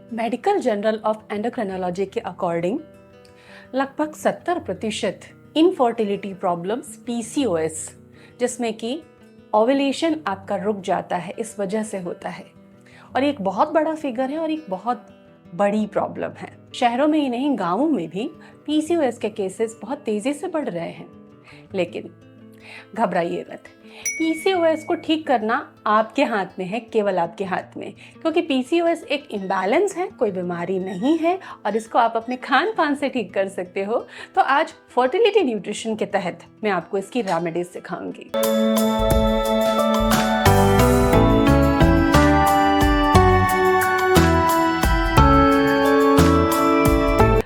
Medical journal of endocrinology के according लगभग 70% infertility problems PCOS, जिसमें कि ओव्यूलेशन आपका रुक जाता है, इस वजह से होता है। और एक बहुत बड़ा फिगर है और एक बहुत बड़ी प्रॉब्लम है। शहरों में ही नहीं, गांवों में भी पीसीओएस के केसेस बहुत तेजी से बढ़ रहे हैं। लेकिन घबराइए मत, पीसीओएस को ठीक करना आपके हाथ में है, केवल आपके हाथ में। क्योंकि पीसीओएस एक इम्बैलेंस है, कोई बीमारी नहीं है और इसको आप अपने खान पान से ठीक कर सकते हो। तो आज फर्टिलिटी न्यूट्रिशन के तहत मैं आपको इसकी रेमेडीज सिखाऊंगी।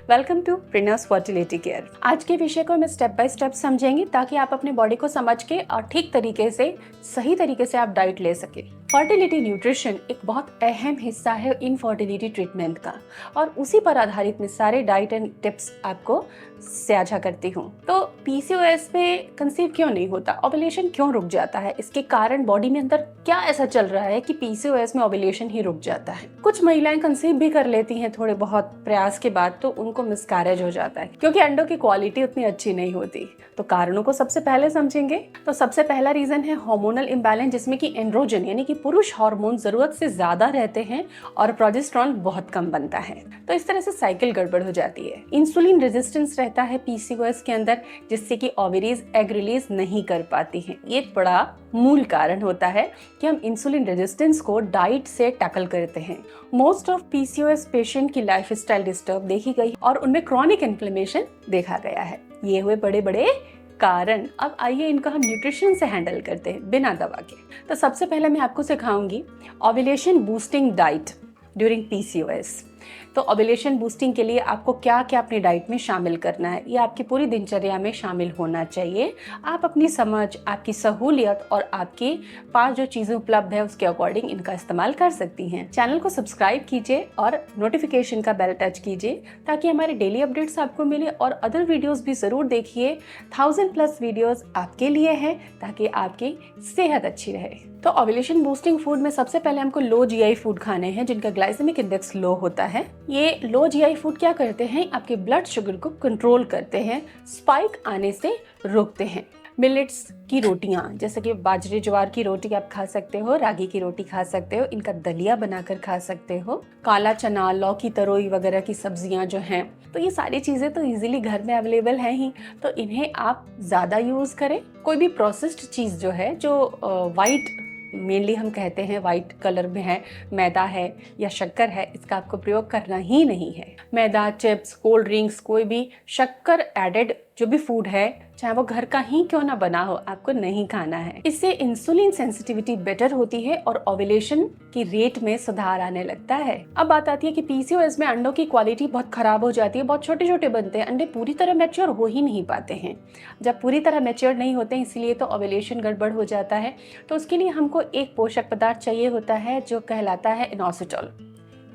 Welcome to Prinas fertility care. आज के विषय को हम स्टेप बाय स्टेप समझेंगे ताकि आप अपने बॉडी को समझ के और ठीक तरीके से, सही तरीके से आप डाइट ले सके। फर्टिलिटी न्यूट्रिशन एक बहुत अहम हिस्सा है इनफर्टिलिटी ट्रीटमेंट का, और उसी पर आधारित मैं सारे डाइट एंड टिप्स आपको साझा करती हूँ। तो पीसीओएस में कंसीव क्यों नहीं होता, ओव्यूलेशन क्यों रुक जाता है, इसके कारण बॉडी में अंदर क्या ऐसा चल रहा है कि पीसीओएस में ओव्यूलेशन ही रुक जाता है। कुछ महिलाएं कंसीव भी कर लेती हैं थोड़े बहुत प्रयास के बाद, तो उनको मिसकैरेज हो जाता है क्योंकि अंडों की क्वालिटी उतनी अच्छी नहीं होती। तो कारणों को सबसे पहले समझेंगे। तो सबसे पहला रीजन है हार्मोनल इम्बैलेंस, जिसमें कि एंड्रोजन यानी कि पुरुष हार्मोन जरूरत से ज्यादा रहते हैं और प्रोजेस्टेरोन बहुत कम बनता है। तो इस तरह से साइकिल गड़बड़ हो जाती है। इंसुलिन रेजिस्टेंस रहता है पीसीओएस के अंदर, जिससे कि ओवरीज एग रिलीज नहीं कर पाती हैं। ये एक बड़ा मूल कारण होता है कि हम इंसुलिन रेजिस्टेंस को डाइट से टैकल करते हैं। मोस्ट ऑफ पीसीओएस पेशेंट की लाइफस्टाइल डिस्टर्ब देखी गई और उनमें क्रॉनिक इन्फ्लेमेशन देखा गया है। ये हुए बड़े बड़े कारण। अब आइए इनको हम न्यूट्रिशन से हैंडल करते हैं बिना दवा के। तो सबसे पहले मैं आपको सिखाऊंगी ovulation boosting diet during PCOS. तो ओव्यूलेशन बूस्टिंग के लिए आपको क्या क्या अपनी डाइट में शामिल करना है, ये आपकी पूरी दिनचर्या में शामिल होना चाहिए। आप अपनी समझ, आपकी सहूलियत और आपके पास जो चीज़ें उपलब्ध है उसके अकॉर्डिंग इनका इस्तेमाल कर सकती हैं। चैनल को सब्सक्राइब कीजिए और नोटिफिकेशन का बेल टच कीजिए ताकि हमारे डेली अपडेट्स आपको मिले, और अदर वीडियोज़ भी ज़रूर देखिए। 1000+ वीडियोज़ आपके लिए हैं ताकि आपकी सेहत अच्छी रहे। तो ओव्यूलेशन बूस्टिंग फूड में सबसे पहले हमको लो जीआई फूड खाने हैं, जिनका ग्लाइसेमिक इंडेक्स लो होता है। ये लो जीआई फूड क्या करते हैं, आपके ब्लड शुगर को कंट्रोल करते हैं, स्पाइक आने से रोकते हैं। मिलेट्स की रोटियां, जैसे कि बाजरे ज्वार की रोटी आप खा सकते हो, रागी की रोटी खा सकते हो, इनका दलिया बनाकर खा सकते हो। काला चना, लौकी, तरोई वगैरह की सब्जियां जो हैं, तो ये सारी चीजें तो इजीली घर में अवेलेबल हैं ही, तो इन्हें आप ज्यादा यूज करें। कोई भी प्रोसेस्ड चीज जो है, जो वाइट मेनली हम कहते हैं वाइट कलर में है, मैदा है या शक्कर है, इसका आपको प्रयोग करना ही नहीं है। मैदा, चिप्स, कोल्ड ड्रिंक्स, कोई भी शक्कर एडेड जो भी फूड है, चाहे वो घर का ही क्यों ना बना हो, आपको नहीं खाना है। इससे इंसुलिन सेंसिटिविटी बेटर होती है और ओव्यूलेशन की रेट में सुधार आने लगता है। अब बात आती है कि पीसीओएस में अंडों की क्वालिटी बहुत खराब हो जाती है, बहुत छोटे छोटे बनते हैं, अंडे पूरी तरह मैच्योर हो ही नहीं पाते हैं। जब पूरी तरह मैच्योर नहीं होते हैं, इसलिए तो ओव्यूलेशन गड़बड़ हो जाता है। तो उसके लिए हमको एक पोषक पदार्थ चाहिए होता है जो कहलाता है इनोसिटॉल।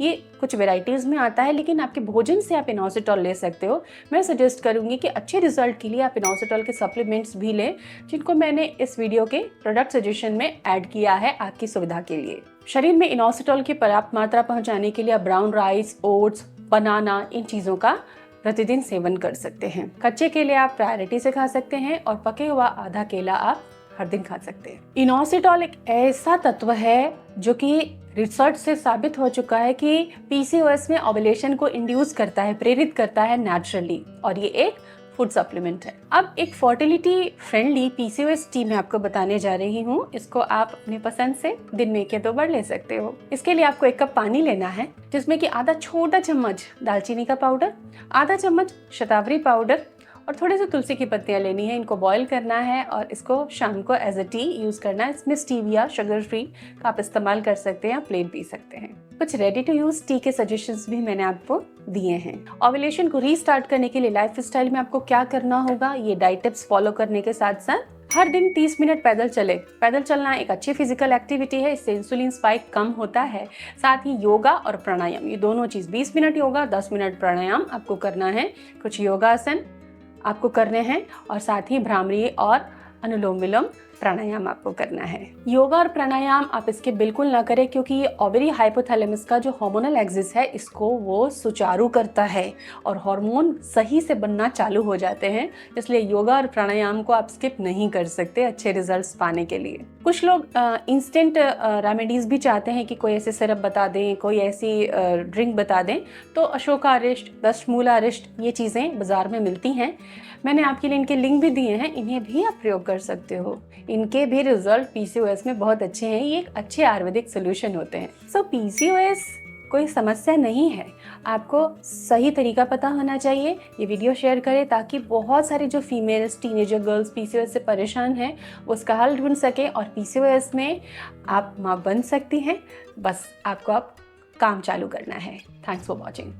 ये कुछ वेराइटीज़ में आता है, लेकिन आपके भोजन से आप इनोसिटॉल ले सकते हो। मैं सजेस्ट करूंगी कि अच्छे रिजल्ट के लिए आप इनोसिटॉल के सप्लीमेंट्स भी लें, जिनको मैंने इस वीडियो के प्रोडक्ट सजेशन में ऐड किया है आपकी सुविधा के लिए। शरीर में इनोसिटॉल की पर्याप्त मात्रा पहुंचाने के लिए आप ब्राउन राइस, ओट्स, बनाना, इन चीज़ों का प्रतिदिन सेवन कर सकते हैं। कच्चे केले आप प्रायोरिटी से खा सकते हैं और पके हुआ आधा केला आप हर दिन खा सकते हैं। इनोसिटॉल एक ऐसा तत्व है जो कि रिसर्च से साबित हो चुका है कि पीसीओएस में ओव्यूलेशन को इंड्यूस करता है, प्रेरित करता है नेचुरली, और ये एक फूड सप्लीमेंट है। अब एक फर्टिलिटी फ्रेंडली पीसीओएस टी मैं आपको बताने जा रही हूँ। इसको आप अपनी पसंद से दिन में 1 या 2 बार ले सकते हो। इसके लिए आपको 1 कप पानी लेना है, जिसमें कि आधा छोटा चम्मच दालचीनी का पाउडर, आधा चम्मच शतावरी पाउडर और थोड़े से तुलसी की पत्तियां लेनी है। इनको बॉईल करना है और इसको शाम को एज अ टी यूज करना है। इसमें स्टीविया, शुगर फ्री का आप इस्तेमाल कर सकते हैं, प्लेन पी सकते हैं। कुछ रेडी टू यूज टी के सजेशंस भी मैंने आपको दिए हैं। ओव्यूलेशन को रीस्टार्ट करने के लिए लाइफस्टाइल में आपको क्या करना होगा, ये डाइट टिप्स फॉलो करने के साथ साथ हर दिन 30 मिनट पैदल चले। पैदल चलना एक अच्छी फिजिकल एक्टिविटी है, इससे इंसुलिन स्पाइक कम होता है। साथ ही योगा और प्राणायाम, ये दोनों चीज, 20 मिनट योगा, 10 मिनट प्राणायाम आपको करना है। कुछ योगासन आपको करने हैं और साथ ही भ्रामरी और अनुलोम विलोम प्राणायाम आपको करना है। योगा और प्राणायाम आप इसके बिल्कुल ना करें, क्योंकि ये ओवरी हाइपोथैलेमस का जो हार्मोनल एक्सिस है इसको वो सुचारू करता है और हार्मोन सही से बनना चालू हो जाते हैं। इसलिए योगा और प्राणायाम को आप स्किप नहीं कर सकते अच्छे रिजल्ट्स पाने के लिए। कुछ लोग इंस्टेंट रेमेडीज भी चाहते हैं कि कोई ऐसे सिरप बता दें, कोई ऐसी ड्रिंक बता दें, तो अशोकारिष्ट, दशमूलारिष्ट ये चीज़ें बाज़ार में मिलती हैं। मैंने आपके लिए इनके लिंक भी दिए हैं, इन्हें भी आप प्रयोग कर सकते हो। इनके भी रिजल्ट पीसीओएस में बहुत अच्छे हैं। ये एक अच्छे आयुर्वेदिक सोल्यूशन होते हैं। सो पीसीओएस कोई समस्या नहीं है, आपको सही तरीका पता होना चाहिए। ये वीडियो शेयर करें ताकि बहुत सारी जो फीमेल्स, टीनेजर गर्ल्स पीसीओएस से परेशान हैं वो उसका हल ढूंढ सकें और पीसीओएस में आप मां बन सकती हैं। बस आपको अब काम चालू करना है। Thanks for watching.